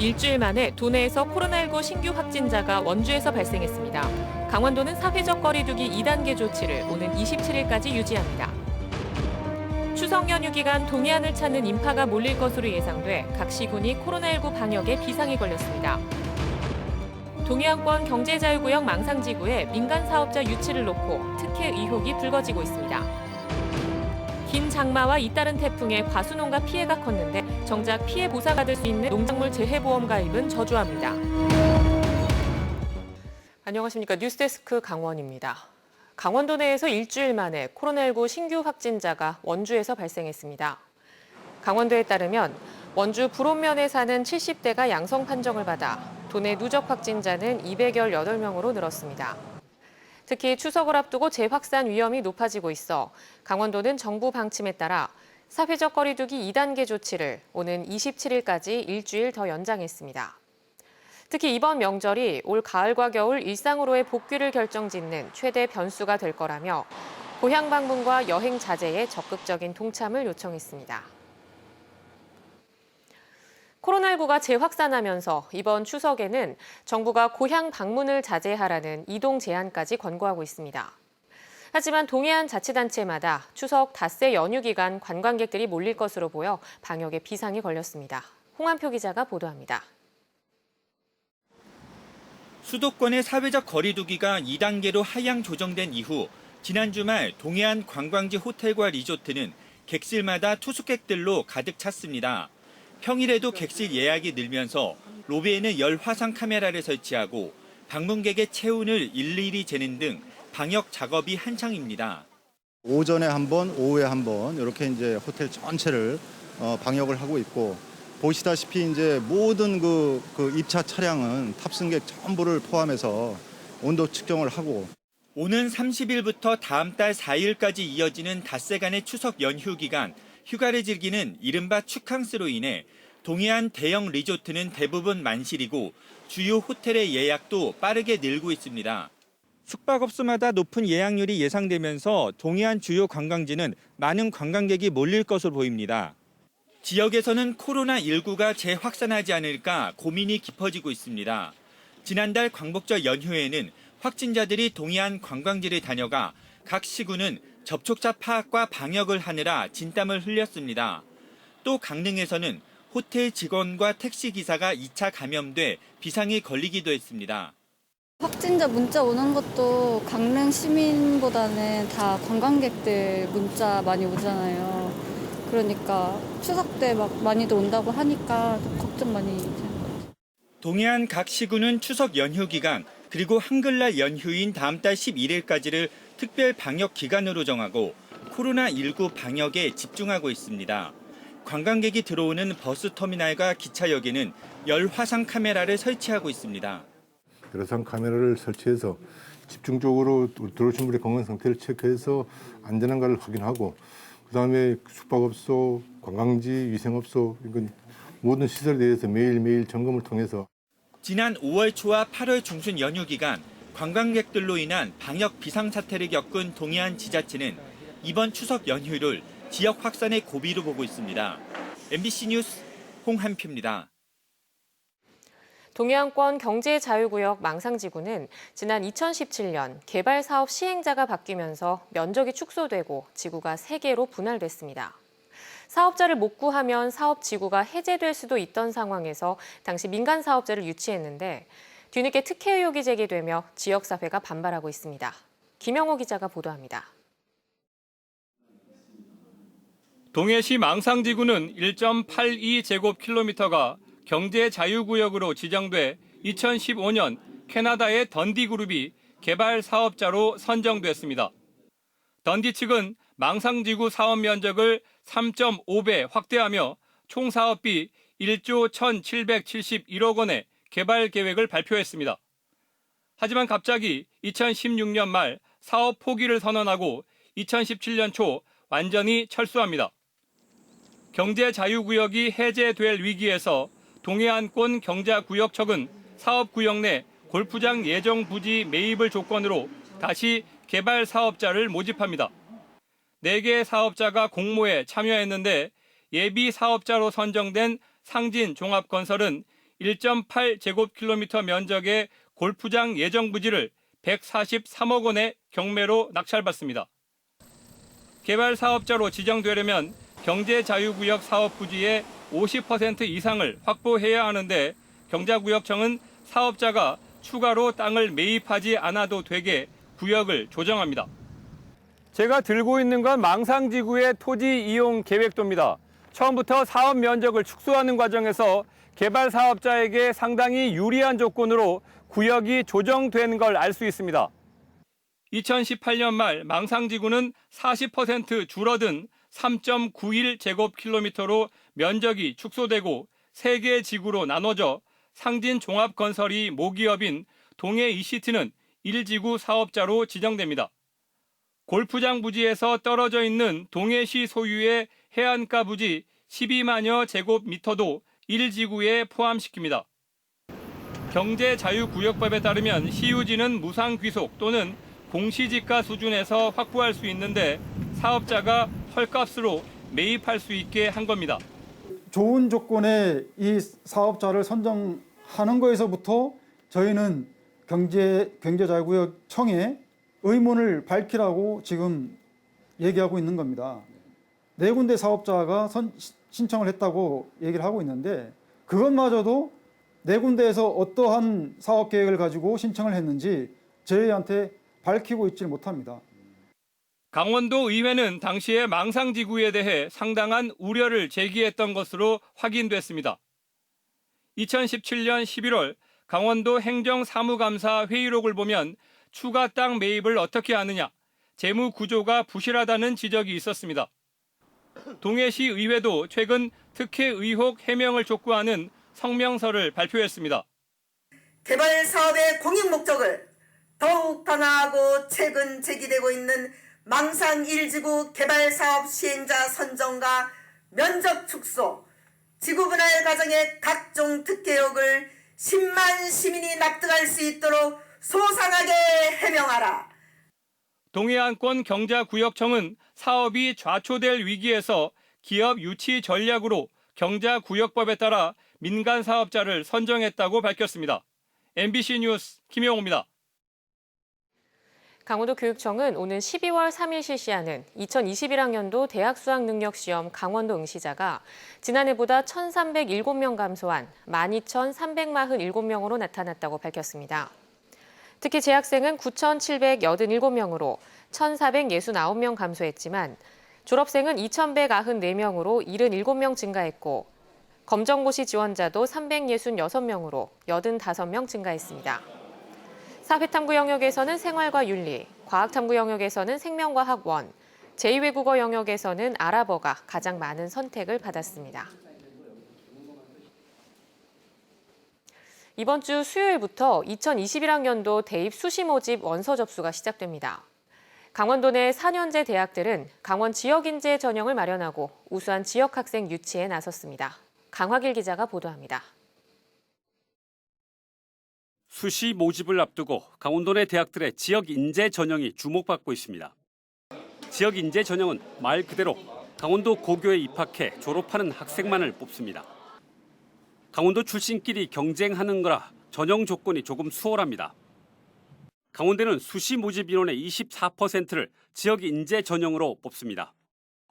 일주일 만에 도내에서 코로나19 신규 확진자가 원주에서 발생했습니다. 강원도는 사회적 거리두기 2단계 조치를 오는 27일까지 유지합니다. 추석 연휴 기간 동해안을 찾는 인파가 몰릴 것으로 예상돼 각 시군이 코로나19 방역에 비상이 걸렸습니다. 동해안권 경제자유구역 망상지구에 민간 사업자 유치를 놓고 특혜 의혹이 불거지고 있습니다. 긴 장마와 잇따른 태풍에 과수농가 피해가 컸는데 정작 피해 보상받을 수 있는 농작물 재해보험 가입은 저조합니다. 안녕하십니까. 뉴스데스크 강원입니다. 강원도 내에서 일주일 만에 코로나19 신규 확진자가 원주에서 발생했습니다. 강원도에 따르면 원주 불온면에 사는 70대가 양성 판정을 받아 도내 누적 확진자는 218명으로 늘었습니다. 특히 추석을 앞두고 재확산 위험이 높아지고 있어 강원도는 정부 방침에 따라 사회적 거리두기 2단계 조치를 오는 27일까지 일주일 더 연장했습니다. 특히 이번 명절이 올 가을과 겨울 일상으로의 복귀를 결정짓는 최대 변수가 될 거라며 고향 방문과 여행 자제에 적극적인 동참을 요청했습니다. 코로나19가 재확산하면서 이번 추석에는 정부가 고향 방문을 자제하라는 이동 제한까지 권고하고 있습니다. 하지만 동해안 자치단체마다 추석 닷새 연휴 기간 관광객들이 몰릴 것으로 보여 방역에 비상이 걸렸습니다. 홍한표 기자가 보도합니다. 수도권의 사회적 거리두기가 2단계로 하향 조정된 이후 지난 주말 동해안 관광지 호텔과 리조트는 객실마다 투숙객들로 가득 찼습니다. 평일에도 객실 예약이 늘면서 로비에는 열 화상 카메라를 설치하고 방문객의 체온을 일일이 재는 등 방역 작업이 한창입니다. 오전에 한 번, 오후에 한 번 이렇게 이제 호텔 전체를 방역을 하고 있고 보시다시피 이제 모든 그 입차 차량은 탑승객 전부를 포함해서 온도 측정을 하고 오는 30일부터 다음 달 4일까지 이어지는 닷새간의 추석 연휴 기간 휴가를 즐기는 이른바 축캉스로 인해 동해안 대형 리조트는 대부분 만실이고 주요 호텔의 예약도 빠르게 늘고 있습니다. 숙박업소마다 높은 예약률이 예상되면서 동해안 주요 관광지는 많은 관광객이 몰릴 것으로 보입니다. 지역에서는 코로나19가 재확산하지 않을까 고민이 깊어지고 있습니다. 지난달 광복절 연휴에는 확진자들이 동해안 관광지를 다녀가 각 시군은 접촉자 파악과 방역을 하느라 진땀을 흘렸습니다. 또 강릉에서는 호텔 직원과 택시기사가 2차 감염돼 비상이 걸리기도 했습니다. 확진자 문자 오는 것도 강릉 시민보다는 다 관광객들 문자 많이 오잖아요. 그러니까 추석 때 막 많이들 온다고 하니까 걱정 많이 되는 것 같아요. 동해안 각 시군은 추석 연휴 기간 그리고 한글날 연휴인 다음 달 11일까지를 특별 방역 기간으로 정하고 코로나19 방역에 집중하고 있습니다. 관광객이 들어오는 버스터미널과 기차역에는 열 화상 카메라를 설치하고 있습니다. 여러 상 카메라를 설치해서 집중적으로 들어오신 분의 건강 상태를 체크해서 안전한가를 확인하고 그다음에 숙박업소, 관광지, 위생업소 이건 모든 시설에 대해서 매일매일 점검을 통해서 지난 5월 초와 8월 중순 연휴 기간 관광객들로 인한 방역 비상사태를 겪은 동해안 지자체는 이번 추석 연휴를 지역 확산의 고비로 보고 있습니다. MBC 뉴스 홍한표입니다. 동해안권 경제자유구역 망상지구는 지난 2017년 개발 사업 시행자가 바뀌면서 면적이 축소되고 지구가 3개로 분할됐습니다. 사업자를 못 구하면 사업 지구가 해제될 수도 있던 상황에서 당시 민간 사업자를 유치했는데 뒤늦게 특혜 의혹이 제기되며 지역사회가 반발하고 있습니다. 김영호 기자가 보도합니다. 동해시 망상지구는 1.82제곱킬로미터가 경제자유구역으로 지정돼 2015년 캐나다의 던디그룹이 개발 사업자로 선정됐습니다. 던디 측은 망상지구 사업 면적을 3.5배 확대하며 총 사업비 1조 1,771억 원의 개발 계획을 발표했습니다. 하지만 갑자기 2016년 말 사업 포기를 선언하고 2017년 초 완전히 철수합니다. 경제자유구역이 해제될 위기에서 동해안권 경자구역청은 사업구역 내 골프장 예정 부지 매입을 조건으로 다시 개발 사업자를 모집합니다. 4개의 사업자가 공모에 참여했는데 예비 사업자로 선정된 상진종합건설은 1.8제곱킬로미터 면적의 골프장 예정 부지를 143억 원의 경매로 낙찰받습니다. 개발 사업자로 지정되려면 경제자유구역 사업 부지의 50% 이상을 확보해야 하는데 경자구역청은 사업자가 추가로 땅을 매입하지 않아도 되게 구역을 조정합니다. 제가 들고 있는 건 망상지구의 토지 이용 계획도입니다. 처음부터 사업 면적을 축소하는 과정에서 개발 사업자에게 상당히 유리한 조건으로 구역이 조정된 걸 알 수 있습니다. 2018년 말 망상지구는 40% 줄어든 3.91제곱킬로미터로 면적이 축소되고 3개 지구로 나눠져 상진종합건설이 모기업인 동해 이시티는 1지구 사업자로 지정됩니다. 골프장 부지에서 떨어져 있는 동해시 소유의 해안가 부지 12만여 제곱미터도 1지구에 포함시킵니다. 경제자유구역법에 따르면 시유지는 무상귀속 또는 공시지가 수준에서 확보할 수 있는데 사업자가 헐값으로 매입할 수 있게 한 겁니다. 좋은 조건의 이 사업자를 선정하는 거에서부터 저희는 경제자유구역청에 의문을 밝히라고 지금 얘기하고 있는 겁니다. 4군데 사업자가 신청을 했다고 얘기를 하고 있는데 그것마저도 4군데에서 어떠한 사업 계획을 가지고 신청을 했는지 저희한테 밝히고 있지 못합니다. 강원도 의회는 당시에 망상지구에 대해 상당한 우려를 제기했던 것으로 확인됐습니다. 2017년 11월 강원도 행정사무감사 회의록을 보면 추가 땅 매입을 어떻게 하느냐, 재무 구조가 부실하다는 지적이 있었습니다. 동해시 의회도 최근 특혜 의혹 해명을 촉구하는 성명서를 발표했습니다. 개발 사업의 공익 목적을 더욱 단호하고 최근 제기되고 있는 망상 1지구 개발 사업 시행자 선정과 면적 축소, 지구 분할 과정의 각종 특혜 의혹을 10만 시민이 납득할 수 있도록 소상하게 해명하라. 동해안권 경자구역청은 사업이 좌초될 위기에서 기업 유치 전략으로 경자구역법에 따라 민간 사업자를 선정했다고 밝혔습니다. MBC 뉴스 김영호입니다. 강원도교육청은 오는 12월 3일 실시하는 2021학년도 대학 수학능력시험 강원도 응시자가 지난해보다 1,307명 감소한 12,347명으로 나타났다고 밝혔습니다. 특히 재학생은 9,787명으로 1,469명 감소했지만 졸업생은 2,194명으로 77명 증가했고 검정고시 지원자도 366명으로 85명 증가했습니다. 사회탐구 영역에서는 생활과 윤리, 과학탐구 영역에서는 생명과학원, 제2외국어 영역에서는 아랍어가 가장 많은 선택을 받았습니다. 이번 주 수요일부터 2021학년도 대입 수시 모집 원서 접수가 시작됩니다. 강원도 내 4년제 대학들은 강원 지역인재 전형을 마련하고 우수한 지역학생 유치에 나섰습니다. 강화길 기자가 보도합니다. 수시 모집을 앞두고 강원도 내 대학들의 지역 인재 전형이 주목받고 있습니다. 지역 인재 전형은 말 그대로 강원도 고교에 입학해 졸업하는 학생만을 뽑습니다. 강원도 출신끼리 경쟁하는 거라 전형 조건이 조금 수월합니다. 강원대는 수시 모집 인원의 24%를 지역 인재 전형으로 뽑습니다.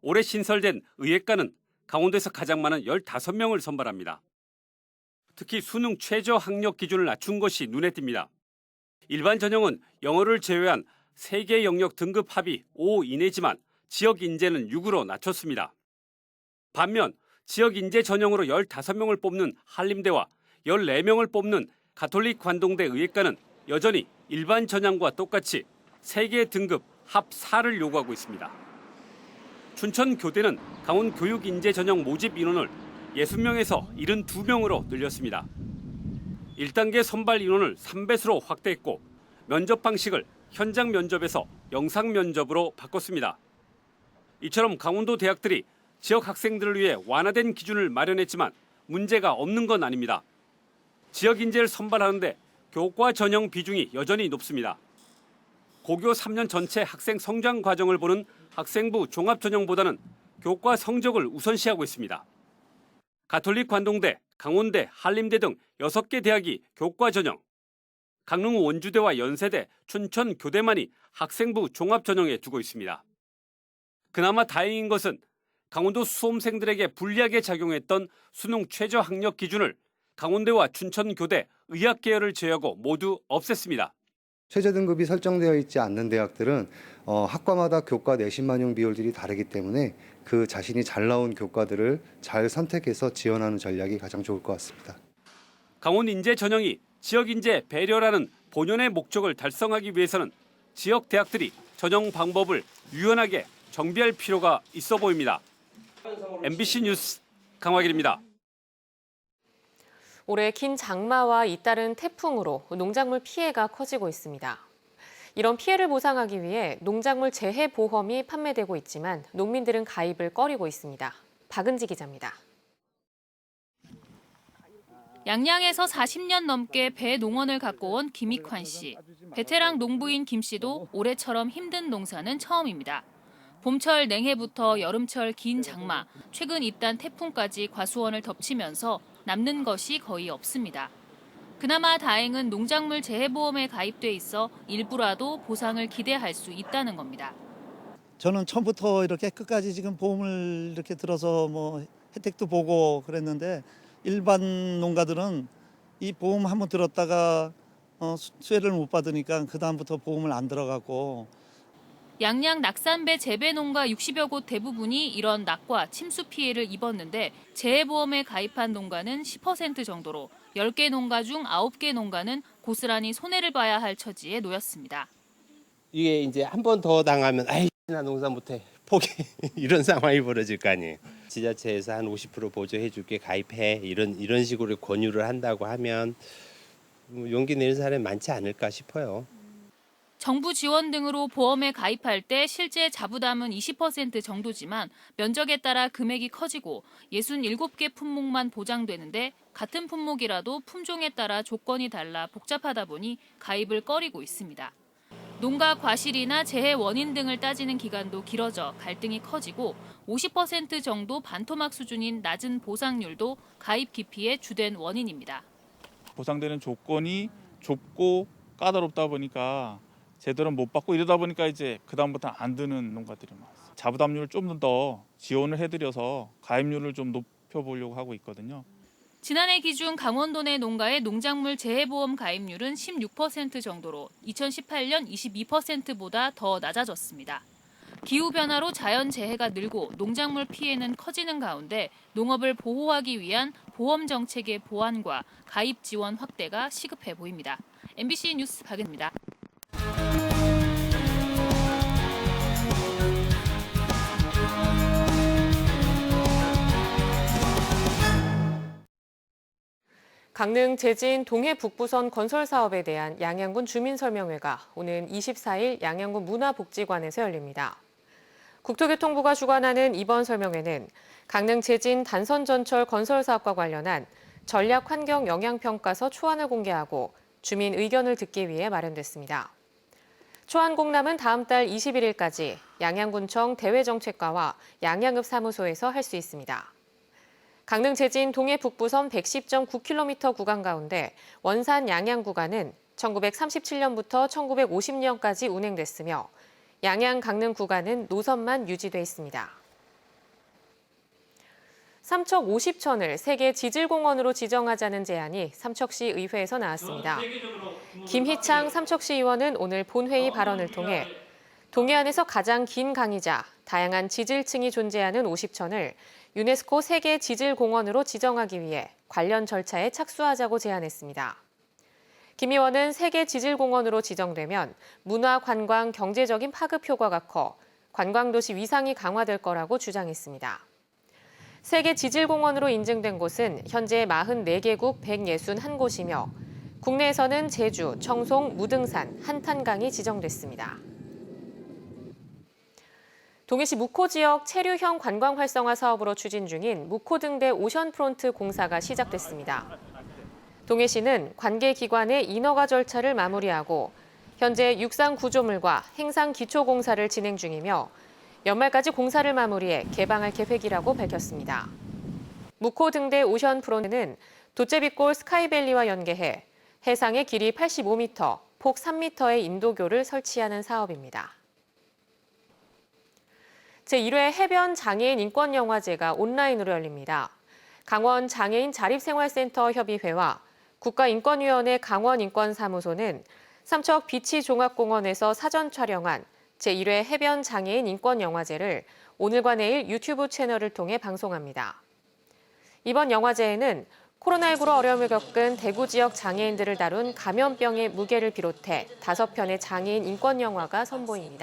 올해 신설된 의예과는 강원도에서 가장 많은 15명을 선발합니다. 특히 수능 최저 학력 기준을 낮춘 것이 눈에 띕니다. 일반 전형은 영어를 제외한 3개 영역 등급 합이 5 이내지만 지역 인재는 6으로 낮췄습니다. 반면 지역 인재 전형으로 15명을 뽑는 한림대와 14명을 뽑는 가톨릭 관동대 의예과는 여전히 일반 전형과 똑같이 3개 등급 합 4를 요구하고 있습니다. 춘천교대는 강원 교육인재 전형 모집 인원을 60명에서 72명으로 늘렸습니다. 1단계 선발 인원을 3배수로 확대했고 면접 방식을 현장 면접에서 영상 면접으로 바꿨습니다. 이처럼 강원도 대학들이 지역 학생들을 위해 완화된 기준을 마련했지만 문제가 없는 건 아닙니다. 지역 인재를 선발하는데 교과 전형 비중이 여전히 높습니다. 고교 3년 전체 학생 성장 과정을 보는 학생부 종합 전형보다는 교과 성적을 우선시하고 있습니다. 가톨릭 관동대, 강원대, 한림대 등 6개 대학이 교과 전형, 강릉 원주대와 연세대, 춘천 교대만이 학생부 종합 전형에 두고 있습니다. 그나마 다행인 것은 강원도 수험생들에게 불리하게 작용했던 수능 최저 학력 기준을 강원대와 춘천교대, 의학계열을 제외하고 모두 없앴습니다. 최저 등급이 설정되어 있지 않는 대학들은 학과마다 교과 내신 반영 비율들이 다르기 때문에 그 자신이 잘 나온 교과들을 잘 선택해서 지원하는 전략이 가장 좋을 것 같습니다. 강원 인재 전형이 지역 인재 배려라는 본연의 목적을 달성하기 위해서는 지역 대학들이 전형 방법을 유연하게 정비할 필요가 있어 보입니다. MBC 뉴스 강화길입니다. 올해 긴 장마와 잇따른 태풍으로 농작물 피해가 커지고 있습니다. 이런 피해를 보상하기 위해 농작물 재해 보험이 판매되고 있지만 농민들은 가입을 꺼리고 있습니다. 박은지 기자입니다. 양양에서 40년 넘게 배 농원을 갖고 온 김익환 씨. 베테랑 농부인 김 씨도 올해처럼 힘든 농사는 처음입니다. 봄철 냉해부터 여름철 긴 장마, 최근 잇단 태풍까지 과수원을 덮치면서 남는 것이 거의 없습니다. 그나마 다행은 농작물 재해보험에 가입돼 있어 일부라도 보상을 기대할 수 있다는 겁니다. 저는 처음부터 이렇게 끝까지 지금 보험을 이렇게 들어서 뭐 혜택도 보고 그랬는데 일반 농가들은 이 보험 한번 들었다가 수혜를 못 받으니까 그다음부터 보험을 안 들어가고. 양양 낙산배 재배 농가 60여 곳 대부분이 이런 낙과 침수 피해를 입었는데 재해보험에 가입한 농가는 10% 정도로 10개 농가 중 9개 농가는 고스란히 손해를 봐야 할 처지에 놓였습니다. 이게 이제 한 번 더 당하면 나 농사 못해 포기 이런 상황이 벌어질 거 아니에요. 지자체에서 한 50% 보조해 줄게 가입해 이런 식으로 권유를 한다고 하면 용기 내는 사람이 많지 않을까 싶어요. 정부 지원 등으로 보험에 가입할 때 실제 자부담은 20% 정도지만 면적에 따라 금액이 커지고 67개 품목만 보장되는데 같은 품목이라도 품종에 따라 조건이 달라 복잡하다 보니 가입을 꺼리고 있습니다. 농가 과실이나 재해 원인 등을 따지는 기간도 길어져 갈등이 커지고 50% 정도 반토막 수준인 낮은 보상률도 가입 기피의 주된 원인입니다. 보상되는 조건이 좁고 까다롭다 보니까 제대로 못 받고 이러다 보니까 이제 그다음부터 안 드는 농가들이 많아요. 자부담률을 좀 더 지원을 해드려서 가입률을 좀 높여보려고 하고 있거든요. 지난해 기준 강원도 내 농가의 농작물 재해보험 가입률은 16% 정도로 2018년 22%보다 더 낮아졌습니다. 기후변화로 자연재해가 늘고 농작물 피해는 커지는 가운데 농업을 보호하기 위한 보험 정책의 보완과 가입 지원 확대가 시급해 보입니다. MBC 뉴스 박은입니다. 강릉 제진 동해 북부선 건설 사업에 대한 양양군 주민설명회가 오는 24일 양양군 문화복지관에서 열립니다. 국토교통부가 주관하는 이번 설명회는 강릉 제진 단선전철 건설 사업과 관련한 전략 환경 영향평가서 초안을 공개하고 주민 의견을 듣기 위해 마련됐습니다. 초안 공람은 다음 달 21일까지 양양군청 대외정책과와 양양읍 사무소에서 할 수 있습니다. 강릉 제진 동해 북부선 110.9km 구간 가운데 원산 양양 구간은 1937년부터 1950년까지 운행됐으며 양양 강릉 구간은 노선만 유지돼 있습니다. 삼척 50촌을 세계 지질공원으로 지정하자는 제안이 삼척시 의회에서 나왔습니다. 김희창 삼척시 의원은 오늘 본회의 발언을 통해 동해안에서 가장 긴 강이자 다양한 지질층이 존재하는 50촌을 유네스코 세계 지질공원으로 지정하기 위해 관련 절차에 착수하자고 제안했습니다. 김 의원은 세계 지질공원으로 지정되면 문화, 관광, 경제적인 파급 효과가 커 관광도시 위상이 강화될 거라고 주장했습니다. 세계 지질공원으로 인증된 곳은 현재 44개국 161곳이며 국내에서는 제주, 청송, 무등산, 한탄강이 지정됐습니다. 동해시 묵호 지역 체류형 관광 활성화 사업으로 추진 중인 묵호등대 오션프론트 공사가 시작됐습니다. 동해시는 관계기관의 인허가 절차를 마무리하고 현재 육상 구조물과 행상 기초 공사를 진행 중이며 연말까지 공사를 마무리해 개방할 계획이라고 밝혔습니다. 무코 등대 오션 프론트는 도제비골 스카이밸리와 연계해 해상의 길이 85m, 폭 3m의 인도교를 설치하는 사업입니다. 제1회 해변 장애인 인권영화제가 온라인으로 열립니다. 강원 장애인 자립생활센터 협의회와 국가인권위원회 강원인권사무소는 삼척 비치종합공원에서 사전 촬영한 제1회 해변 장애인 인권영화제를 오늘과 내일 유튜브 채널을 통해 방송합니다. 이번 영화제에는 코로나19로 어려움을 겪은 대구 지역 장애인들을 다룬 감염병의 무게를 비롯해 5편의 장애인 인권 영화가 선보입니다.